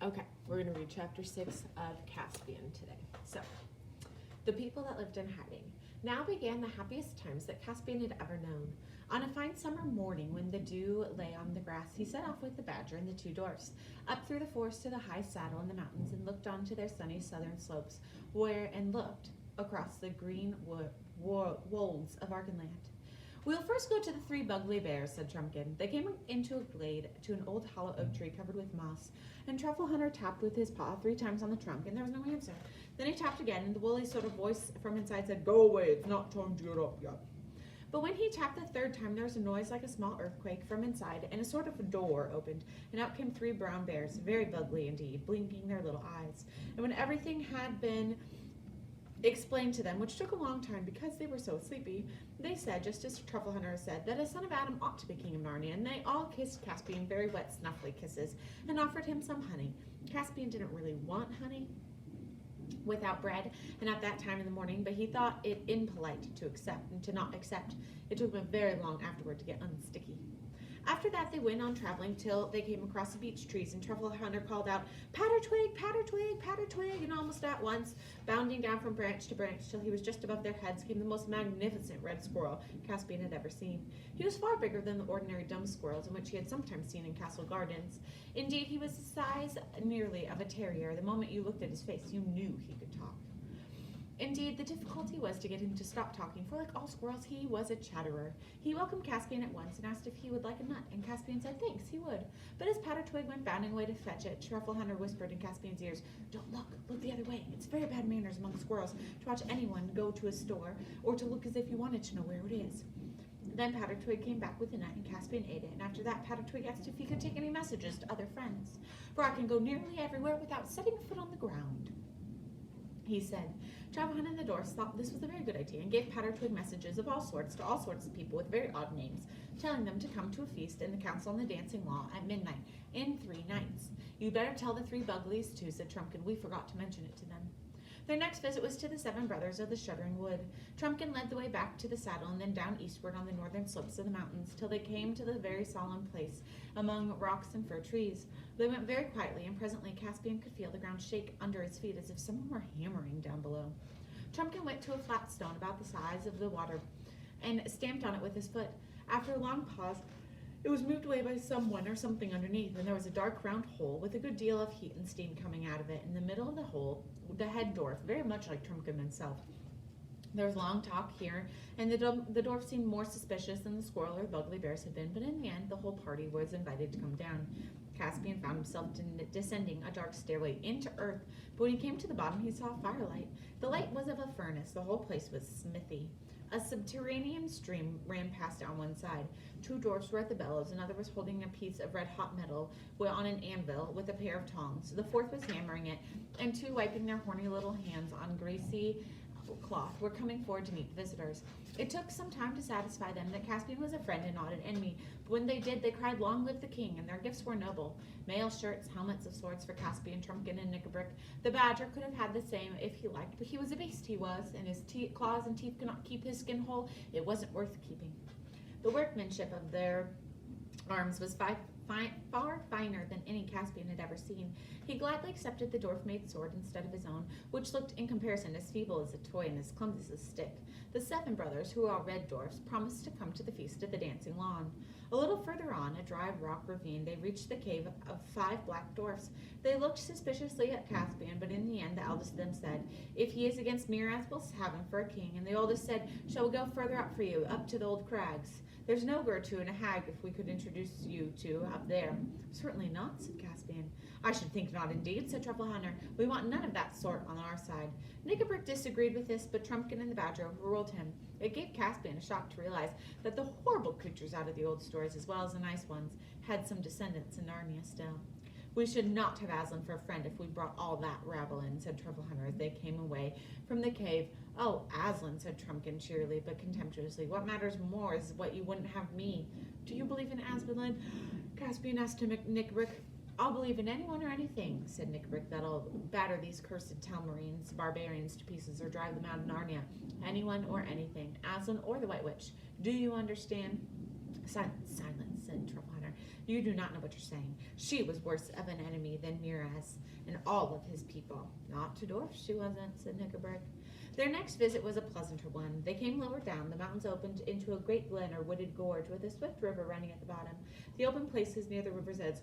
Okay, we're going to read chapter 6 of Caspian today. So, the people that lived in hiding. Now began the happiest times that Caspian had ever known. On a fine summer morning, when the dew lay on the grass, he set off with the badger and the two dwarfs, up through the forest to the high saddle in the mountains, and looked on to their sunny southern slopes, looked across the green wolds of Ardenland. "We'll first go to the three Bugly Bears," said Trumpkin. They came into a glade to an old hollow oak tree covered with moss, and Truffle Hunter tapped with his paw 3 times on the trunk, and there was no answer. Then he tapped again, and the woolly sort of voice from inside said, "Go away, it's not time to get up yet." But when he tapped the 3rd time, there was a noise like a small earthquake from inside, and a sort of door opened, and out came 3 brown bears, very bugly indeed, blinking their little eyes. And when everything had been explained to them, which took a long time because they were so sleepy, they said, just as Truffle Hunter said, that a son of Adam ought to be king of Narnia, and they all kissed Caspian very wet, snuffly kisses, and offered him some honey. Caspian didn't really want honey without bread, and at that time in the morning, but he thought it impolite to not accept. It took him very long afterward to get unsticky. After that, they went on traveling till they came across the beech trees, and Truffle Hunter called out, "Patter twig, patter twig, patter twig," and almost at once, bounding down from branch to branch till he was just above their heads, came the most magnificent red squirrel Caspian had ever seen. He was far bigger than the ordinary dumb squirrels, in which he had sometimes seen in castle gardens. Indeed, he was the size nearly of a terrier. The moment you looked at his face, you knew he could talk. Indeed, the difficulty was to get him to stop talking, for like all squirrels, he was a chatterer. He welcomed Caspian at once and asked if he would like a nut, and Caspian said thanks, he would. But as Patter Twig went bounding away to fetch it, Truffle Hunter whispered in Caspian's ears, "Don't look the other way. It's very bad manners among squirrels to watch anyone go to a store, or to look as if you wanted to know where it is." Then Patter Twig came back with the nut, and Caspian ate it, and after that Patter Twig asked if he could take any messages to other friends. "For I can go nearly everywhere without setting foot on the ground," he said. Truffle Hunter and the dwarfs thought this was a very good idea, and gave Patter Twig messages of all sorts to all sorts of people with very odd names, telling them to come to a feast in the council on the dancing law at midnight in 3 nights. "You'd better tell the 3 Buglies too," said Trumpkin. "We forgot to mention it to them." Their next visit was to the 7 brothers of the Shuddering Wood. Trumpkin led the way back to the saddle, and then down eastward on the northern slopes of the mountains, till they came to the very solemn place among rocks and fir trees. They went very quietly, and presently Caspian could feel the ground shake under his feet as if someone were hammering down below. Trumpkin went to a flat stone about the size of the water, and stamped on it with his foot. After a long pause, it was moved away by someone or something underneath, and there was a dark round hole with a good deal of heat and steam coming out of it. In the middle of the hole, the head dwarf, very much like Trumpkin himself. There was long talk here, and the dwarf seemed more suspicious than the squirrel or Bugly Bears had been, but in the end the whole party was invited to come down. Caspian found himself descending a dark stairway into earth, but when he came to the bottom he saw a firelight. The light was of a furnace. The whole place was smithy. A subterranean stream ran past on one side. 2 dwarfs were at the bellows, another was holding a piece of red-hot metal on an anvil with a pair of tongs. The 4th was hammering it, and 2, wiping their horny little hands on greasy cloth, were coming forward to meet the visitors. It took some time to satisfy them that Caspian was a friend and not an enemy, but when they did, they cried, "Long live the king," and their gifts were noble. Mail shirts, helmets of swords for Caspian, Trumpkin, and Knickerbrick. The badger could have had the same if he liked, but he was a beast, he was, and his claws and teeth could not keep his skin whole. It wasn't worth keeping. The workmanship of their arms was far finer than any Caspian had ever seen. He gladly accepted the dwarf-made sword instead of his own, which looked in comparison as feeble as a toy and as clumsy as a stick. The 7 brothers, who were all red dwarfs, promised to come to the feast at the dancing lawn. A little further on, a dry rock ravine, they reached the cave of 5 black dwarfs. They looked suspiciously at Caspian, but in the end the eldest of them said, "If he is against Miraz, we'll have him for a king." And the oldest said, "Shall we go further up for you, up to the old crags? There's an ogre or 2 and a hag if we could introduce you to up there." "Certainly not," said Caspian. "I should think not indeed," said Truffle Hunter. "We want none of that sort on our side." Knickerbrick disagreed with this, but Trumpkin and the badger overruled him. It gave Caspian a shock to realize that the horrible creatures out of the old stories, as well as the nice ones, had some descendants in Narnia still. "We should not have Aslan for a friend if we brought all that rabble in," said Truffle Hunter as they came away from the cave. "Oh, Aslan," said Trumpkin cheerily but contemptuously. "What matters more is what you wouldn't have me." "Do you believe in Aslan?" Caspian asked Knickerbrick. "I'll believe in anyone or anything," said Knickerbrick, "that'll batter these cursed Telmarines, barbarians, to pieces or drive them out of Narnia. Anyone or anything, Aslan or the White Witch. Do you understand?" "Silence," said Truffle Hunter. You do not know what you're saying. She was worse of an enemy than Miraz and all of his people. Not to dwarfs, she wasn't, said Nickelberg. Their next visit was a pleasanter one. They came lower down. The mountains opened into a great glen or wooded gorge with a swift river running at the bottom. The open places near the river's edge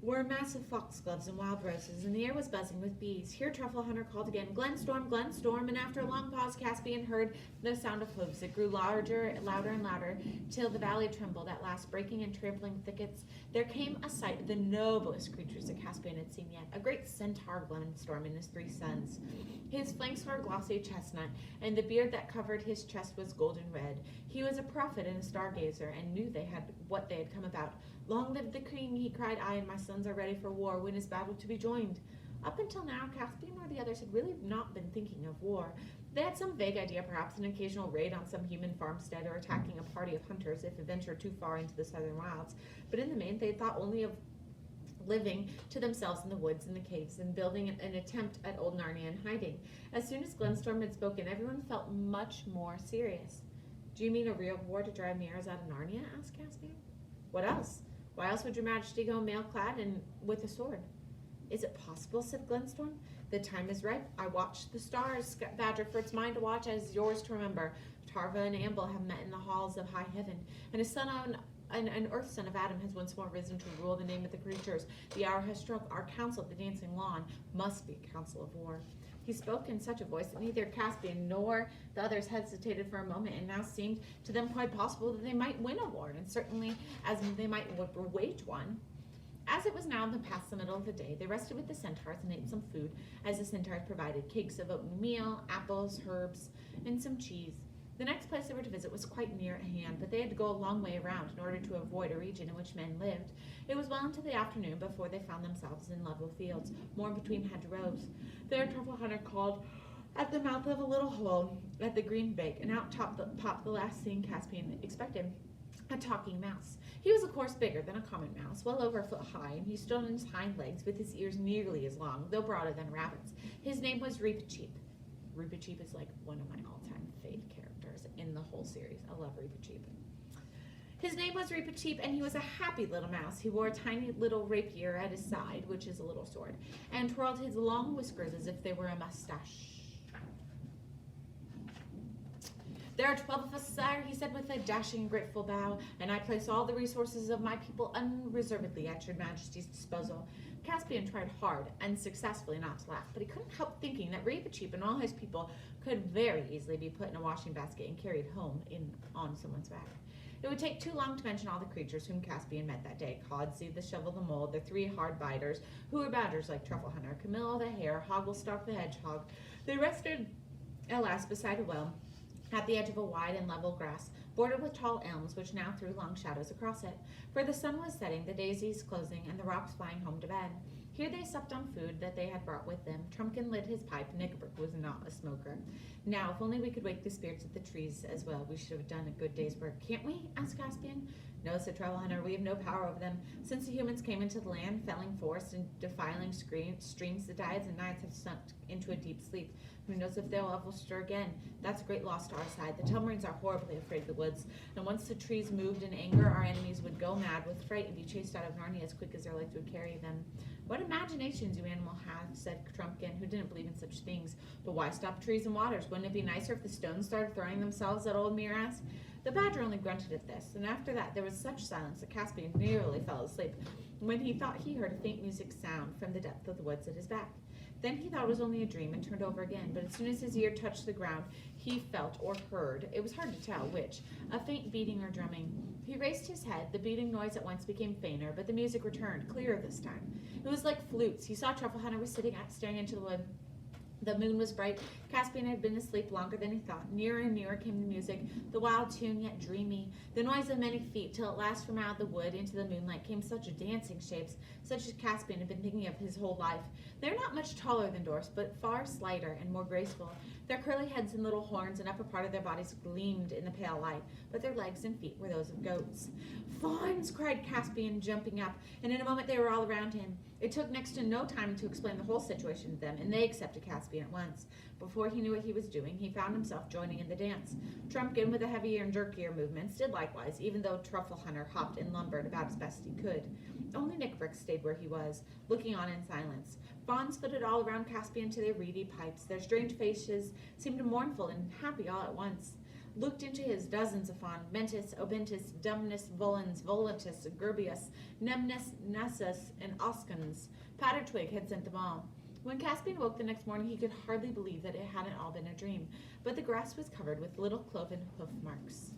were massive foxgloves and wild roses, and the air was buzzing with bees. Here Truffle Hunter called again, Glenstorm, Glenstorm, and after a long pause, Caspian heard the sound of hooves. It grew louder and louder, till the valley trembled, at last breaking and trampling thickets. There came a sight of the noblest creatures that Caspian had seen yet, a great centaur Glenstorm and his 3 sons. His flanks were glossy chestnut, and the beard that covered his chest was golden red. He was a prophet and a stargazer, and knew what they had come about. Long live the king, he cried, I and my sons are ready for war. When is battle to be joined? Up until now, Caspian or the others had really not been thinking of war. They had some vague idea, perhaps an occasional raid on some human farmstead or attacking a party of hunters if it ventured too far into the southern wilds. But in the main, they thought only of living to themselves in the woods and the caves and building an attempt at old Narnia and hiding. As soon as Glenstorm had spoken, everyone felt much more serious. Do you mean a real war to drive Miraz out of Narnia? Asked Caspian. What else? Why else would your majesty go mail-clad and with a sword? Is it possible, said Glenstorm. The time is ripe. I watched the stars, Badger, for it's mine to watch as yours to remember. Tarva and Amble have met in the halls of high heaven, and a son on an earth son of Adam has once more risen to rule the name of the creatures. The hour has struck. Our council at the dancing lawn must be a council of war. He spoke in such a voice that neither Caspian nor the others hesitated for a moment, and now seemed to them quite possible that they might win a war, and certainly as they might wage one. As it was now past the middle of the day, they rested with the centaurs and ate some food, as the centaurs provided, cakes of oatmeal, apples, herbs, and some cheese. The next place they were to visit was quite near at hand, but they had to go a long way around in order to avoid a region in which men lived. It was well into the afternoon before they found themselves in level fields, more between hedgerows. There Truffle Hunter called at the mouth of a little hole at the green bank, and out popped the last thing Caspian expected, a talking mouse. He was, of course, bigger than a common mouse, well over a foot high, and he stood on his hind legs with his ears nearly as long, though broader than a rabbit's. His name was Reepicheep. Reepicheep is like one of my all-time fave characters in the whole series. I love Reepicheep. His name was Reepicheep, and he was a happy little mouse. He wore a tiny little rapier at his side, which is a little sword, and twirled his long whiskers as if they were a mustache. There are 12 of us, sire, he said with a dashing, grateful bow, and I place all the resources of my people unreservedly at your majesty's disposal. Caspian tried hard and successfully not to laugh, but he couldn't help thinking that Reepicheep and all his people could very easily be put in a washing basket and carried home on someone's back. It would take too long to mention all the creatures whom Caspian met that day. Codsey, the shovel, the mole, the 3 hard biters, who were badgers like Truffle Hunter, Camilla the hare, Hogglestalk the hedgehog. They rested, alas, beside a well, at the edge of a wide and level grass, bordered with tall elms, which now threw long shadows across it. For the sun was setting, the daisies closing, and the rocks flying home to bed. Here they supped on food that they had brought with them. Trumpkin lit his pipe. Nickelberg was not a smoker. Now, if only we could wake the spirits of the trees as well, we should have done a good day's work. Can't we? Asked Caspian. No, said Truffle Hunter, we have no power over them. Since the humans came into the land, felling forests and defiling streams, the days and nights have sunk into a deep sleep. Who knows if they'll ever stir again? That's a great loss to our side. The Telmarines are horribly afraid of the woods, and once the trees moved in anger, our enemies would go mad with fright and be chased out of Narnia as quick as their legs would carry them. What imaginations you animal have, said Trumpkin, who didn't believe in such things. But why stop trees and waters? Wouldn't it be nicer if the stones started throwing themselves at old Miraz? The badger only grunted at this, and after that there was such silence that Caspian nearly fell asleep when he thought he heard a faint music sound from the depth of the woods at his back. Then he thought it was only a dream and turned over again, but as soon as his ear touched the ground, he felt or heard, it was hard to tell which, a faint beating or drumming. He raised his head. The beating noise at once became fainter, but the music returned, clearer this time. It was like flutes. He saw Truffle Hunter was staring into the wood. The moon was bright. Caspian had been asleep longer than he thought. Nearer and nearer came the music, the wild tune yet dreamy, the noise of many feet, till at last from out the wood into the moonlight came such dancing shapes, such as Caspian had been thinking of his whole life. They were not much taller than dwarfs, but far slighter and more graceful. Their curly heads and little horns and upper part of their bodies gleamed in the pale light, but their legs and feet were those of goats. Fawns! Cried Caspian, jumping up, and in a moment they were all around him. It took next to no time to explain the whole situation to them, and they accepted Caspian at once. Before he knew what he was doing, he found himself joining in the dance. Trumpkin, with the heavier and jerkier movements, did likewise, even though Truffle Hunter hopped and lumbered about as best he could. Only Nick Brick stayed where he was, looking on in silence. Fawns footed all around Caspian to their reedy pipes. Their strange faces seemed mournful and happy all at once. Looked into his dozens of fawn, mentis, obentis, dumbnus, volans, volatus, gerbius, nemnus, nassus, and oskans. Pattertwig had sent them all. When Caspian woke the next morning, he could hardly believe that it hadn't all been a dream, but the grass was covered with little cloven hoof marks.